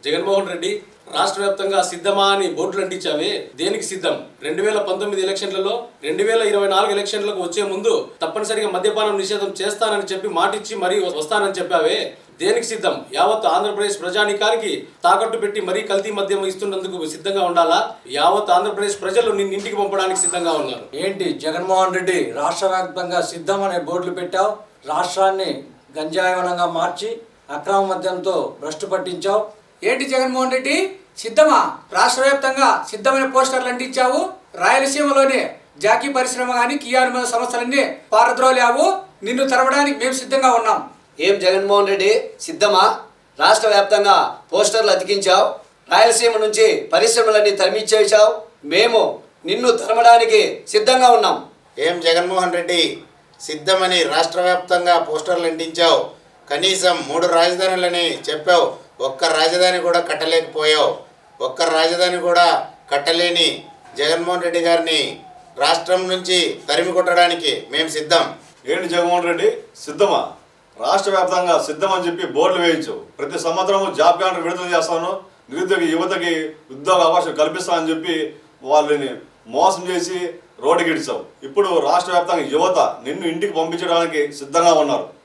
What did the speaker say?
జగన్మోహన్ రెడ్డి రాష్ట్ర వ్యాప్తంగా సిద్ధమా అని బోర్డులు అంటించావే, దేనికి సిద్ధం? 2019 ఎలక్షన్లలో 2024 ఎలక్షన్లకు వచ్చే ముందు తప్పనిసరిగా మద్యపానం నిషేధం చేస్తానని చెప్పి మాటిచ్చి మరీ వస్తానని చెప్పావే, దేనికి సిద్ధం? యావత్ ఆంధ్రప్రదేశ్ ప్రజానికానికి తాకట్టు పెట్టి మరీ కల్తీ మద్యం ఇస్తున్నందుకు సిద్ధంగా ఉండాలా? యావత్ ఆంధ్రప్రదేశ్ ప్రజలు నిన్ను ఇంటికి పంపడానికి సిద్ధంగా ఉన్నారు. ఏంటి జగన్మోహన్ రెడ్డి రాష్ట్ర వ్యాప్తంగా సిద్ధం అనే బోర్డులు పెట్టావు, రాష్ట్రాన్ని గంజాయవనంగా మార్చి అక్రమ మద్యంతో భ్రష్టు పట్టించావు. ఏంటి జగన్మోహన్ రెడ్డి సిద్ధమా? రాష్ట్ర వ్యాప్తంగా సిద్ధమైన పోస్టర్లు అంటించావు. రాయలసీమలోనే జాకీ పరిశ్రమ కానీ కియా అనుబంధ సంస్థలన్నీ పారద్రోలావు. నిన్ను తరవడానికి మేము సిద్ధంగా ఉన్నాం. ఏం జగన్మోహన్ రెడ్డి సిద్ధమా? రాష్ట్ర వ్యాప్తంగా పోస్టర్లు అతికించావు, రాయలసీమ నుంచి పరిశ్రమలన్నీ తరిమిచ్చేసావు. మేము నిన్ను తరమడానికి సిద్ధంగా ఉన్నాం. ఏం జగన్మోహన్ రెడ్డి సిద్ధమని రాష్ట్ర వ్యాప్తంగా పోస్టర్లు అంటించావు, కనీసం 3 రాజధానులని చెప్పావు, ఒక్క రాజధాని కూడా కట్టలేకపోయావు. ఒక్క రాజధాని కూడా కట్టలేని జగన్మోహన్ రెడ్డి గారిని రాష్ట్రం నుంచి తరిమి కొట్టడానికి మేము సిద్ధం. ఏంటి జగన్మోహన్ రెడ్డి సిద్ధమా? రాష్ట్ర వ్యాప్తంగా సిద్ధం అని చెప్పి బోర్డులు వేయించు. ప్రతి సంవత్సరం జాబ్ క్యాలెండర్ విడుదల చేస్తాను, నిరుద్యోగ యువతకి ఉద్యోగ అవకాశం కల్పిస్తానని చెప్పి వాళ్ళని మోసం చేసి రోడ్డుకి ఇడిచావు. ఇప్పుడు రాష్ట్ర వ్యాప్తంగా యువత నిన్ను ఇంటికి పంపించడానికి సిద్ధంగా ఉన్నారు.